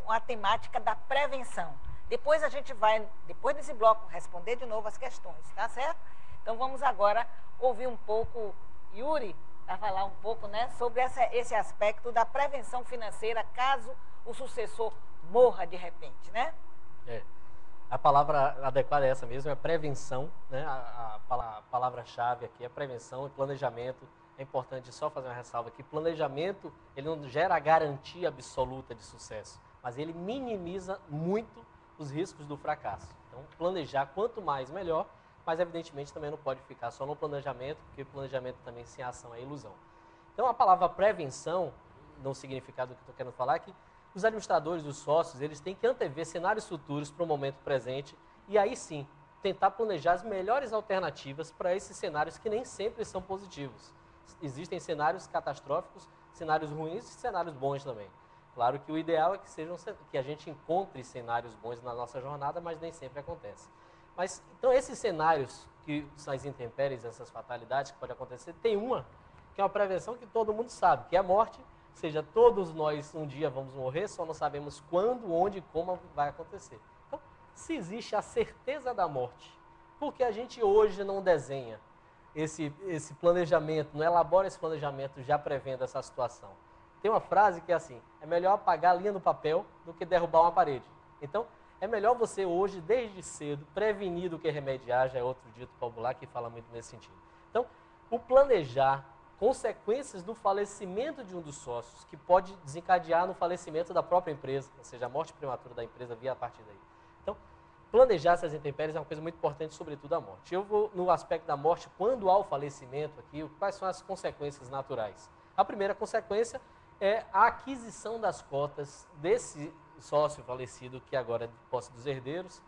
a temática da prevenção. Depois a gente vai, depois desse bloco, responder de novo as questões, tá certo? Então vamos agora ouvir um pouco Yuri, para falar um pouco, né, sobre esse aspecto da prevenção financeira, caso o sucessor morra de repente, né? A palavra adequada é essa mesmo, é prevenção, né? A palavra-chave aqui é prevenção e planejamento. É importante só fazer uma ressalva aqui, planejamento, ele não gera a garantia absoluta de sucesso, mas ele minimiza muito os riscos do fracasso. Então, planejar quanto mais melhor, mas evidentemente também não pode ficar só no planejamento, porque planejamento também sem ação é ilusão. Então, a palavra prevenção, no significado que eu estou querendo falar, é que os administradores, os sócios, eles têm que antever cenários futuros para o momento presente e aí sim, tentar planejar as melhores alternativas para esses cenários que nem sempre são positivos. Existem cenários catastróficos, cenários ruins e cenários bons também. Claro que o ideal é que a gente encontre cenários bons na nossa jornada, mas nem sempre acontece. Mas, então, esses cenários, que são as intempéries, essas fatalidades que podem acontecer, tem uma que é uma prevenção que todo mundo sabe, que é a morte. Ou seja, todos nós um dia vamos morrer, só não sabemos quando, onde e como vai acontecer. Então, se existe a certeza da morte, por que a gente hoje não desenha esse planejamento, não elabora esse planejamento já prevendo essa situação? Tem uma frase que é assim, é melhor apagar a linha no papel do que derrubar uma parede. Então, é melhor você hoje, desde cedo, prevenir do que remediar, já é outro dito popular que fala muito nesse sentido. Então, o planejar consequências do falecimento de um dos sócios, que pode desencadear no falecimento da própria empresa, ou seja, a morte prematura da empresa via a partir daí. Então, planejar essas intempéries é uma coisa muito importante, sobretudo a morte. Eu vou no aspecto da morte, quando há o falecimento aqui, quais são as consequências naturais? A primeira consequência é a aquisição das cotas desse sócio falecido, que agora é de posse dos herdeiros,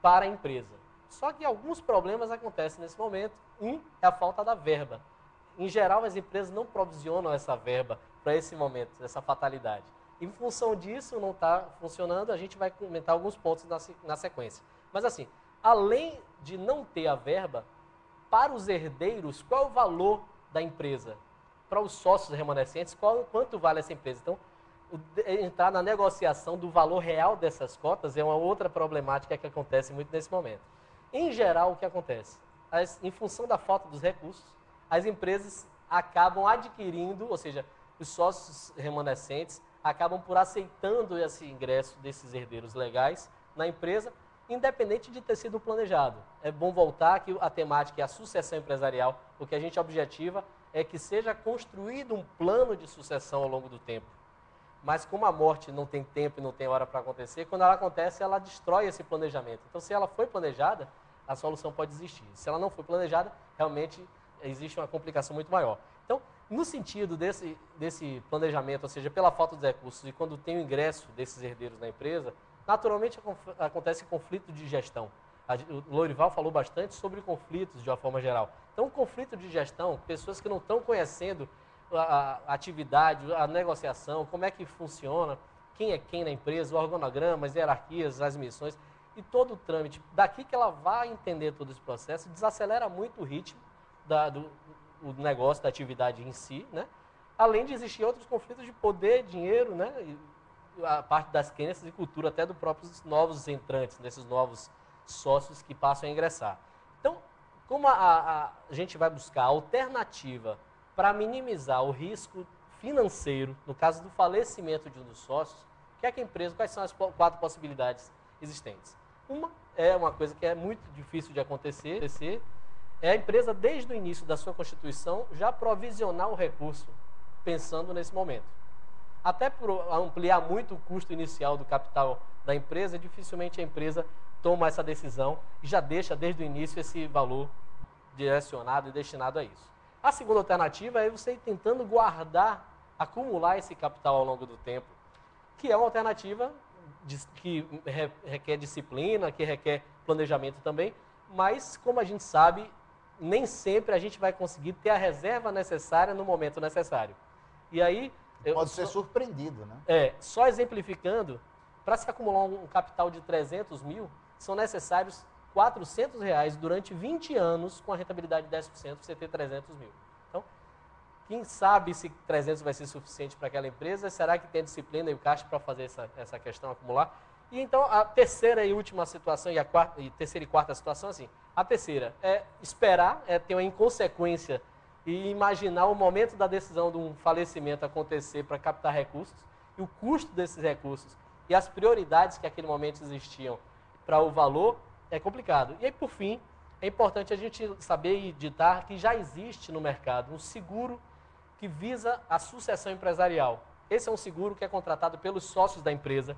para a empresa. Só que alguns problemas acontecem nesse momento. Um é a falta da verba. Em geral, as empresas não provisionam essa verba para esse momento, essa fatalidade. Em função disso, não está funcionando, a gente vai comentar alguns pontos na sequência. Mas assim, além de não ter a verba, para os herdeiros, qual é o valor da empresa? Para os sócios remanescentes, quanto vale essa empresa? Então, entrar na negociação do valor real dessas cotas é uma outra problemática que acontece muito nesse momento. Em geral, o que acontece? Em função da falta dos recursos, as empresas acabam adquirindo, ou seja, os sócios remanescentes acabam por aceitando esse ingresso desses herdeiros legais na empresa, independente de ter sido planejado. É bom voltar que a temática é a sucessão empresarial, o que a gente objetiva é que seja construído um plano de sucessão ao longo do tempo. Mas como a morte não tem tempo e não tem hora para acontecer, quando ela acontece, ela destrói esse planejamento. Então, se ela foi planejada, a solução pode existir. Se ela não foi planejada, realmente existe uma complicação muito maior. Então, no sentido desse planejamento, ou seja, pela falta de recursos e quando tem o ingresso desses herdeiros na empresa, naturalmente acontece conflito de gestão. O Lourival falou bastante sobre conflitos de uma forma geral. Então, o conflito de gestão, pessoas que não estão conhecendo a atividade, a negociação, como é que funciona, quem é quem na empresa, o organograma, as hierarquias, as missões e todo o trâmite. Daqui que ela vai entender todo esse processo, desacelera muito o ritmo do negócio, da atividade em si, né? Além de existir outros conflitos de poder, dinheiro, né? E a parte das crenças e cultura até dos próprios novos entrantes, desses novos sócios que passam a ingressar. Então, como a gente vai buscar alternativa para minimizar o risco financeiro, no caso do falecimento de um dos sócios, que é que a empresa, quais são as 4 possibilidades existentes? Uma é uma coisa que é muito difícil de acontecer, é a empresa, desde o início da sua constituição, já provisionar o recurso, pensando nesse momento. Até por ampliar muito o custo inicial do capital da empresa, dificilmente a empresa toma essa decisão e já deixa desde o início esse valor direcionado e destinado a isso. A segunda alternativa é você ir tentando guardar, acumular esse capital ao longo do tempo, que é uma alternativa que requer disciplina, que requer planejamento também, mas, como a gente sabe, nem sempre a gente vai conseguir ter a reserva necessária no momento necessário. E aí... Pode ser surpreendido, né? Só exemplificando, para se acumular um capital de 300 mil, são necessários R$400 durante 20 anos com a rentabilidade de 10%, você ter 300 mil. Então, Quem sabe se 300 vai ser suficiente para aquela empresa? Será que tem disciplina e o caixa para fazer essa questão acumular? E então, a terceira e última situação, terceira e quarta situação, assim, a terceira é esperar, é ter uma inconsequência e imaginar o momento da decisão de um falecimento acontecer para captar recursos, e o custo desses recursos e as prioridades que naquele momento existiam para o valor, é complicado. E aí, por fim, é importante a gente saber e ditar que já existe no mercado um seguro que visa a sucessão empresarial. Esse é um seguro que é contratado pelos sócios da empresa,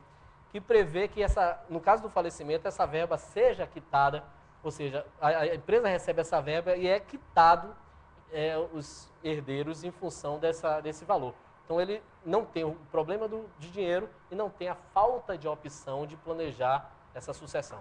que prevê que, no caso do falecimento, essa verba seja quitada, ou seja, a empresa recebe essa verba e é quitado os herdeiros em função desse valor. Então, ele não tem o problema de dinheiro e não tem a falta de opção de planejar essa sucessão.